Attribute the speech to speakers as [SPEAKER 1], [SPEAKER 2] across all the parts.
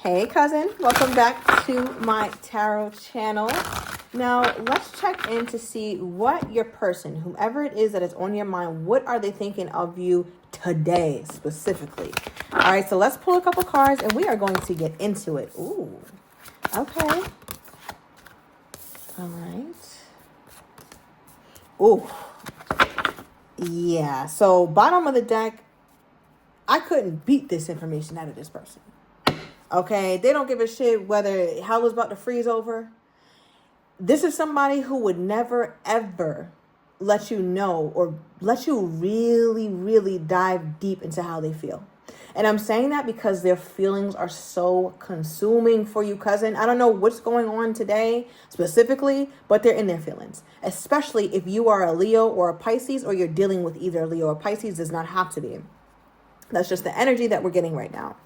[SPEAKER 1] Hey cousin, welcome back to my tarot channel. Now let's check in to see what your person, whomever it is that is on your mind, what are they thinking of you today specifically? All right, so let's pull a couple cards and we are going to get into it. Ooh, okay. All right. Ooh, yeah. So bottom of the deck, I couldn't beat this information out of this person. Okay, they don't give a shit whether hell is about to freeze over. This is somebody who would never, ever let you know or let you really, really dive deep into how they feel. And I'm saying that because their feelings are so consuming for you, cousin. I don't know what's going on today specifically, but they're in their feelings. Especially if you are a Leo or a Pisces, or you're dealing with either a Leo or Pisces. Does not have to be. That's just the energy that we're getting right now.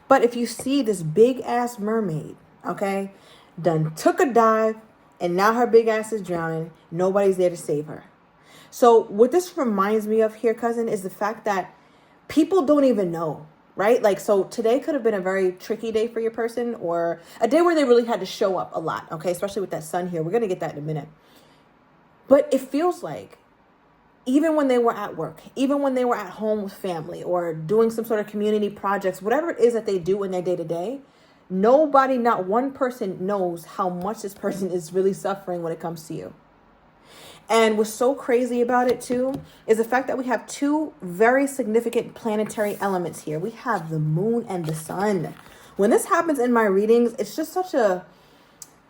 [SPEAKER 1] But if you see this big ass mermaid, okay, done took a dive and now her big ass is drowning, nobody's there to save her. So what this reminds me of here, cousin, is the fact that people don't even know, right? Like, so today could have been a very tricky day for your person, or a day where they really had to show up a lot, okay, especially with that sun here. We're going to get that in a minute. But it feels like even when they were at work, even when they were at home with family or doing some sort of community projects, whatever it is that they do in their day-to-day, nobody, not one person knows how much this person is really suffering when it comes to you. And what's so crazy about it too is the fact that we have two very significant planetary elements here. We have the moon and the sun. When this happens in my readings, it's just such a,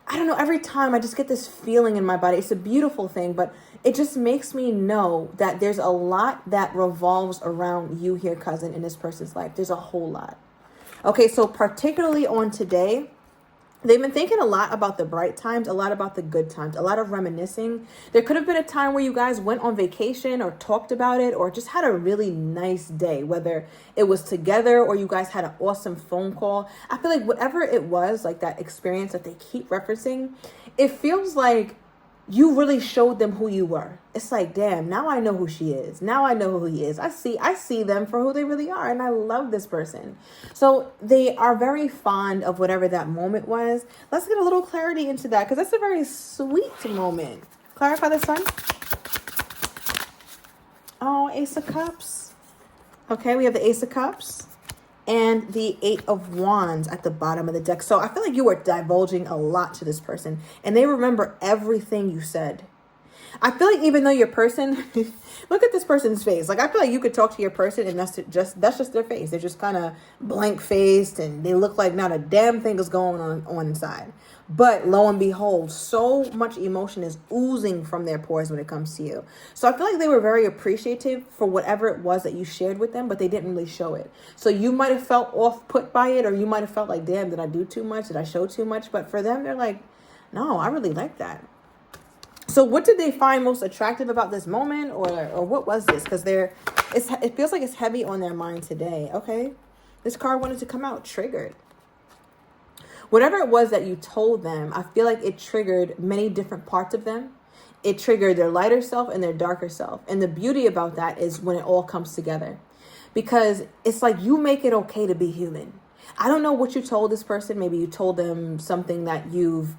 [SPEAKER 1] I don't know, every time I just get this feeling in my body. It's a beautiful thing, but it just makes me know that there's a lot that revolves around you here, cousin, in this person's life. There's a whole lot. Okay, so particularly on today, they've been thinking a lot about the bright times, a lot about the good times, a lot of reminiscing. There could have been a time where you guys went on vacation or talked about it or just had a really nice day, whether it was together or you guys had an awesome phone call. I feel like whatever it was, like that experience that they keep referencing, it feels like you really showed them who you were. It's like, damn, now I know who she is. Now I know who he is. I see them for who they really are. And I love this person. So they are very fond of whatever that moment was. Let's get a little clarity into that, because that's a very sweet moment. Clarify the sun. Oh, Ace of Cups. Okay, we have the Ace of Cups and the Eight of Wands at the bottom of the deck. So I feel like you were divulging a lot to this person and they remember everything you said. I feel like even though your person, look at this person's face. Like, I feel like you could talk to your person and that's just their face. They're just kind of blank faced and they look like not a damn thing is going on inside. But lo and behold, so much emotion is oozing from their pores when it comes to you. So I feel like they were very appreciative for whatever it was that you shared with them, but they didn't really show it. So you might have felt off put by it, or you might have felt like, damn, did I do too much? Did I show too much? But for them, they're like, no, I really like that. So what did they find most attractive about this moment, or what was this? Because it feels like it's heavy on their mind today. Okay, this card wanted to come out triggered. Whatever it was that you told them, I feel like it triggered many different parts of them. It triggered their lighter self and their darker self. And the beauty about that is when it all comes together, because it's like you make it okay to be human. I don't know what you told this person. Maybe you told them something that you've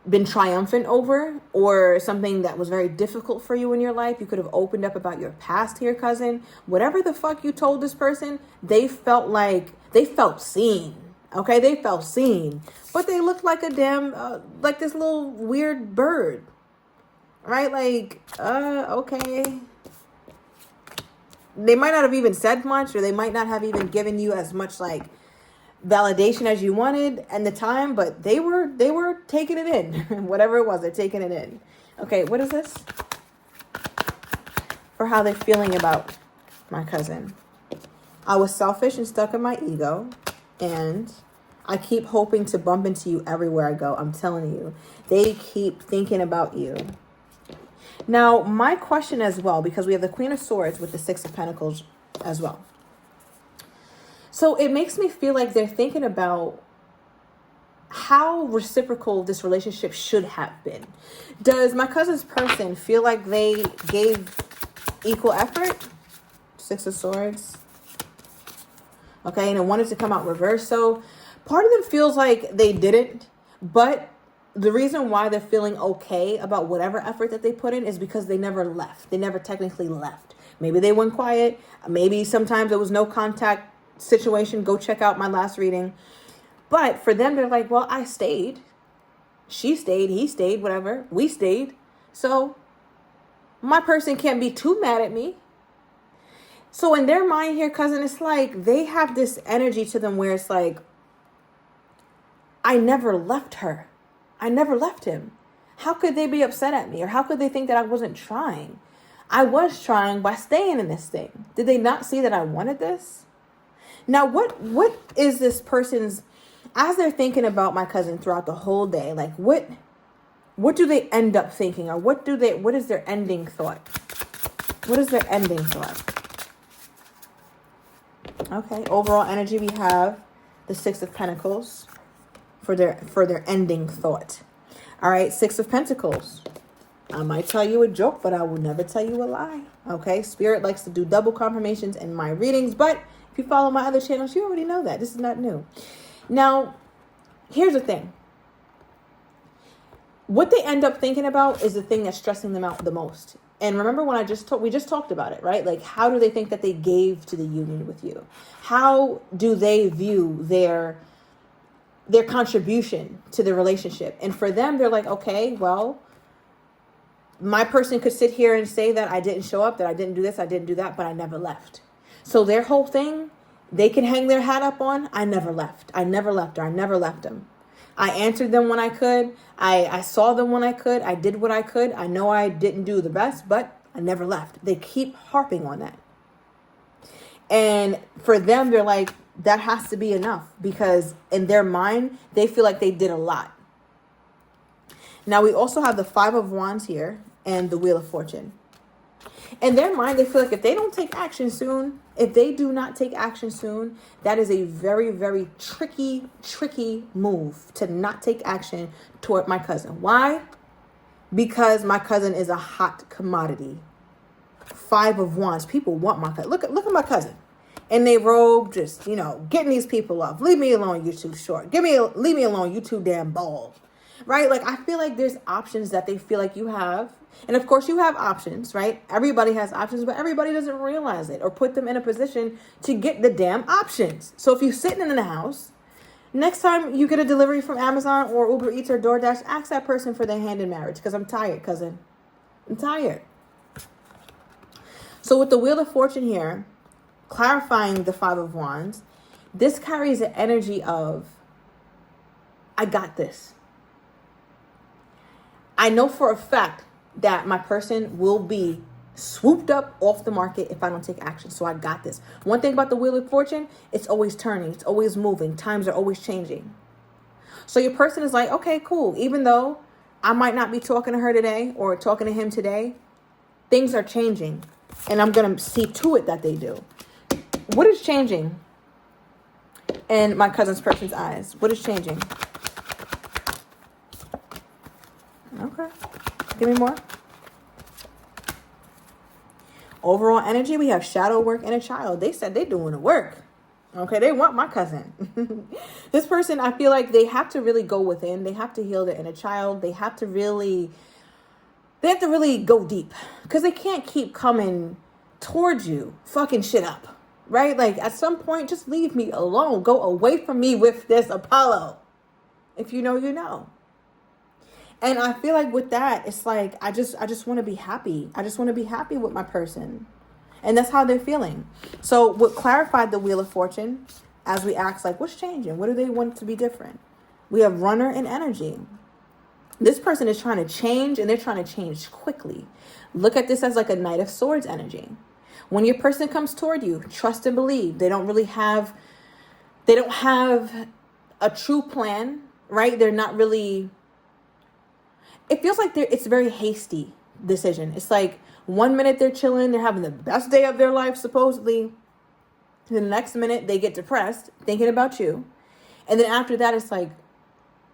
[SPEAKER 1] been triumphant over, or something that was very difficult for you in your life. You could have opened up about your past here, cousin. Whatever the fuck you told this person, they felt seen. Okay, they felt seen, but they looked like a damn, like this little weird bird, right? Like, okay. They might not have even said much, or they might not have even given you as much like validation as you wanted at the time, but they were taking it in. Whatever it was, they're taking it in. Okay, what is this? For how they're feeling about my cousin. I was selfish and stuck in my ego, and I keep hoping to bump into you everywhere I go. I'm telling you, they keep thinking about you. Now, my question as well, because we have the Queen of Swords with the Six of Pentacles as well. So it makes me feel like they're thinking about how reciprocal this relationship should have been. Does my cousin's person feel like they gave equal effort? Six of Swords. Okay, and it wanted to come out reverse. So Part of them feels like they didn't, but the reason why they're feeling okay about whatever effort that they put in is because they never left. They never technically left. Maybe they went quiet. Maybe sometimes it was no contact situation. Go check out my last reading. But for them, they're like, well, I stayed. She stayed. He stayed. Whatever. We stayed. So my person can't be too mad at me. So in their mind here, cousin, it's like they have this energy to them where it's like, I never left her. I never left him. How could they be upset at me? Or how could they think that I wasn't trying? I was trying by staying in this thing. Did they not see that I wanted this? Now, what is this person's, as they're thinking about my cousin throughout the whole day, like what do they end up thinking? Or what is their ending thought? What is their ending thought? Okay, overall energy, we have the Six of Pentacles for their ending thought. All right, Six of Pentacles. I might tell you a joke, but I will never tell you a lie. Okay, Spirit likes to do double confirmations in my readings, but if you follow my other channels, you already know that. This is not new. Now, here's the thing. What they end up thinking about is the thing that's stressing them out the most. And remember when we just talked about it, right? Like, how do they think that they gave to the union with you? How do they view their contribution to the relationship? And for them, they're like, okay, well, my person could sit here and say that I didn't show up, that I didn't do this, I didn't do that, but I never left. So their whole thing, they can hang their hat up on, I never left. I never left her. I never left them. I answered them when I could. I saw them when I could. I did what I could. I know I didn't do the best, but I never left. They keep harping on that. And for them, they're like, that has to be enough, because in their mind, they feel like they did a lot. Now, we also have the Five of Wands here and the Wheel of Fortune. In their mind, they feel like if they don't take action soon, if they do not take action soon, that is a very, very tricky move to not take action toward my cousin. Why? Because my cousin is a hot commodity. Five of Wands. People want my cousin. Look at my cousin. In their robe, just, getting these people off. Leave me alone, you too short. Leave me alone, you too damn bald. Right? Like, I feel like there's options that they feel like you have. And of course you have options, right? Everybody has options, but everybody doesn't realize it or put them in a position to get the damn options. So if you're sitting in the house, next time you get a delivery from Amazon or Uber Eats or DoorDash, ask that person for their hand in marriage, because I'm tired, cousin. I'm tired. So with the Wheel of Fortune here, clarifying the Five of Wands, this carries the energy of, I got this. I know for a fact that my person will be swooped up off the market if I don't take action. So I got this. One thing about the Wheel of Fortune, it's always turning. It's always moving. Times are always changing. So your person is like, okay, cool. Even though I might not be talking to her today or talking to him today, things are changing. And I'm going to see to it that they do. What is changing in my cousin's person's eyes? What is changing? Okay. Give me more. Overall energy, we have shadow work and a child. They said they're doing the work. Okay, they want my cousin. This person, I feel like they have to really go within. They have to heal their inner child. They have to really go deep, because they can't keep coming towards you, fucking shit up, right? Like, at some point, just leave me alone. Go away from me with this Apollo. If you know, you know. And I feel like with that, it's like, I just want to be happy. I just want to be happy with my person. And that's how they're feeling. So what clarified the Wheel of Fortune, as we ask, like, what's changing? What do they want to be different? We have Runner and Energy. This person is trying to change, and they're trying to change quickly. Look at this as like a Knight of Swords energy. When your person comes toward you, trust and believe. They don't have a true plan, right? They're not really... It feels like it's a very hasty decision. It's like 1 minute they're chilling, they're having the best day of their life, supposedly. The next minute they get depressed, thinking about you. And then after that, it's like,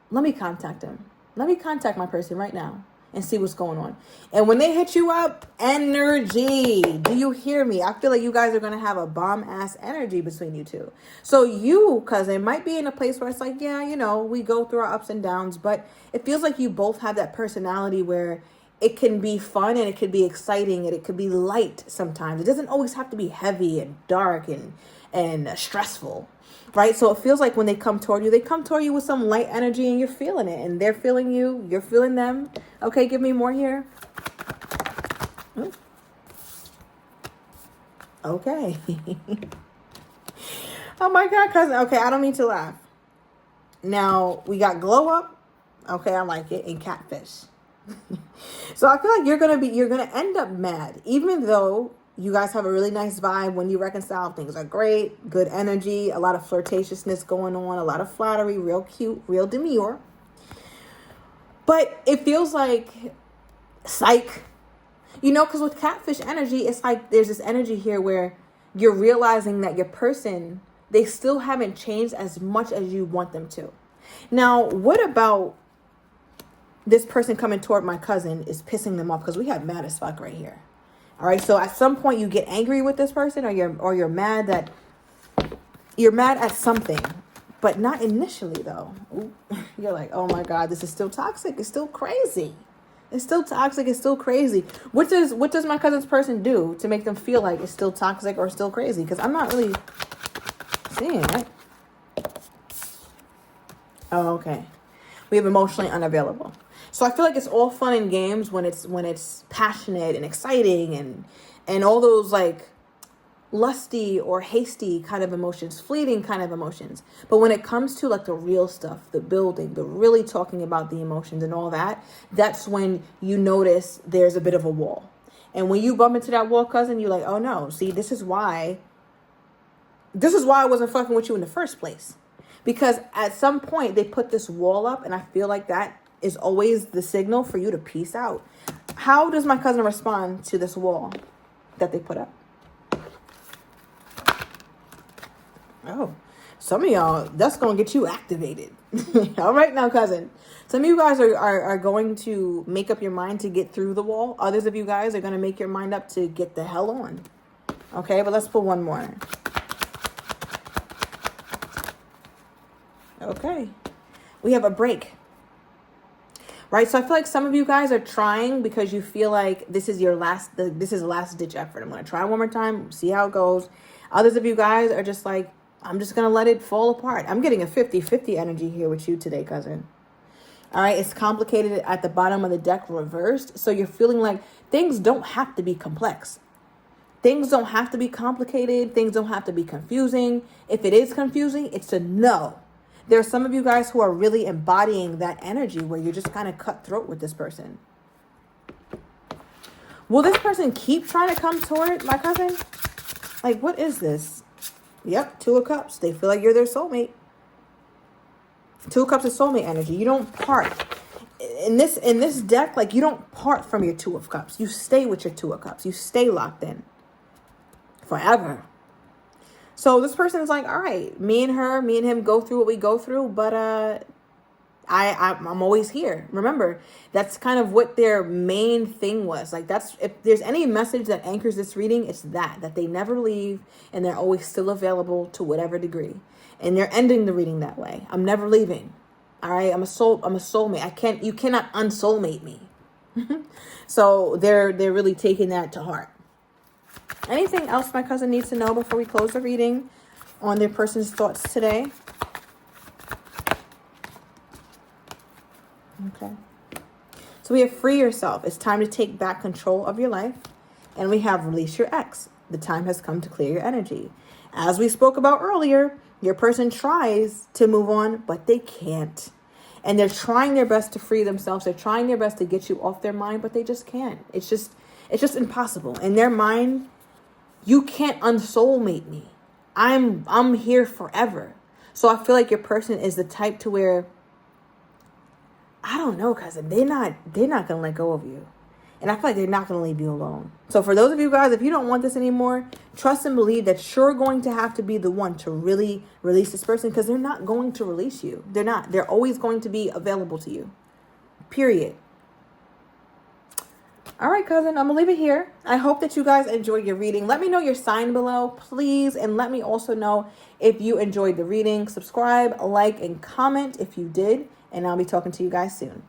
[SPEAKER 1] let me contact him. Let me contact my person right now. and see what's going on. And when they hit you up, energy. Do you hear me? I feel like you guys are going to have a bomb-ass energy between you two. So you, cousin, might be in a place where it's like, yeah, you know, we go through our ups and downs, but it feels like you both have that personality where it can be fun and it could be exciting and it could be light sometimes. It doesn't always have to be heavy and dark and stressful. Right? So it feels like when they come toward you, they come toward you with some light energy and you're feeling it. And they're feeling you. You're feeling them. Okay, give me more here. Okay. Oh my God, cousin. Okay, I don't mean to laugh. Now, we got glow up. Okay, I like it. And catfish. So I feel like you're going to end up mad. Even though you guys have a really nice vibe when you reconcile. Things are great, good energy, a lot of flirtatiousness going on, a lot of flattery, real cute, real demure. But it feels like psych. You know, because with catfish energy, it's like there's this energy here where you're realizing that your person, they still haven't changed as much as you want them to. Now, what about this person coming toward my cousin is pissing them off? Because we have mad as fuck right here. All right, so at some point you get angry with this person, or you're mad that you're mad at something, but not initially though. Ooh, you're like, oh my God, this is still toxic. It's still crazy. It's still toxic. It's still crazy. What does my cousin's person do to make them feel like it's still toxic or still crazy? Because I'm not really seeing it. Oh, okay. We have emotionally unavailable. So I feel like it's all fun and games when it's passionate and exciting and all those like lusty or hasty kind of emotions, fleeting kind of emotions. But when it comes to like the real stuff, the building, the really talking about the emotions and all that, that's when you notice there's a bit of a wall. And when you bump into that wall, cousin, you're like, oh no, see, this is why I wasn't fucking with you in the first place. Because at some point they put this wall up, and I feel like that is always the signal for you to peace out. How does my cousin respond to this wall that they put up? Oh, some of y'all, that's going to get you activated. All right now, cousin. Some of you guys are going to make up your mind to get through the wall. Others of you guys are going to make your mind up to get the hell on. Okay, but let's pull one more. Okay. We have a break. Right? So I feel like some of you guys are trying because you feel like this is a last ditch effort. I'm going to try one more time, see how it goes. Others of you guys are just like, I'm just going to let it fall apart. I'm getting a 50-50 energy here with you today, cousin. All right. It's complicated at the bottom of the deck reversed. So you're feeling like things don't have to be complex. Things don't have to be complicated. Things don't have to be confusing. If it is confusing, it's a no. There are some of you guys who are really embodying that energy where you're just kind of cutthroat with this person. Will this person keep trying to come toward my cousin? Like, what is this? Yep, Two of Cups. They feel like you're their soulmate. Two of Cups is soulmate energy. You don't part. In this deck, like, you don't part from your Two of Cups. You stay with your Two of Cups. You stay locked in. Forever. So this person's like, all right, me and him go through what we go through, but I'm always here. Remember, that's kind of what their main thing was. Like, that's, if there's any message that anchors this reading, it's that they never leave and they're always still available to whatever degree. And they're ending the reading that way. I'm never leaving. All right, I'm a soulmate. You cannot unsoulmate me. So they're really taking that to heart. Anything else my cousin needs to know before we close the reading on their person's thoughts today? Okay. So we have free yourself. It's time to take back control of your life. And we have release your ex. The time has come to clear your energy. As we spoke about earlier, your person tries to move on, but they can't. And they're trying their best to free themselves. They're trying their best to get you off their mind, but they just can't. It's just impossible. In their mind, you can't unsoulmate me. I'm here forever. So I feel like your person is the type to where, I don't know, cousin, they're not gonna let go of you. And I feel like they're not gonna leave you alone. So for those of you guys, if you don't want this anymore, trust and believe that you're going to have to be the one to really release this person, because they're not going to release you. They're not. They're always going to be available to you. Period. All right, cousin, I'm going to leave it here. I hope that you guys enjoyed your reading. Let me know your sign below, please. And let me also know if you enjoyed the reading. Subscribe, like, and comment if you did. And I'll be talking to you guys soon.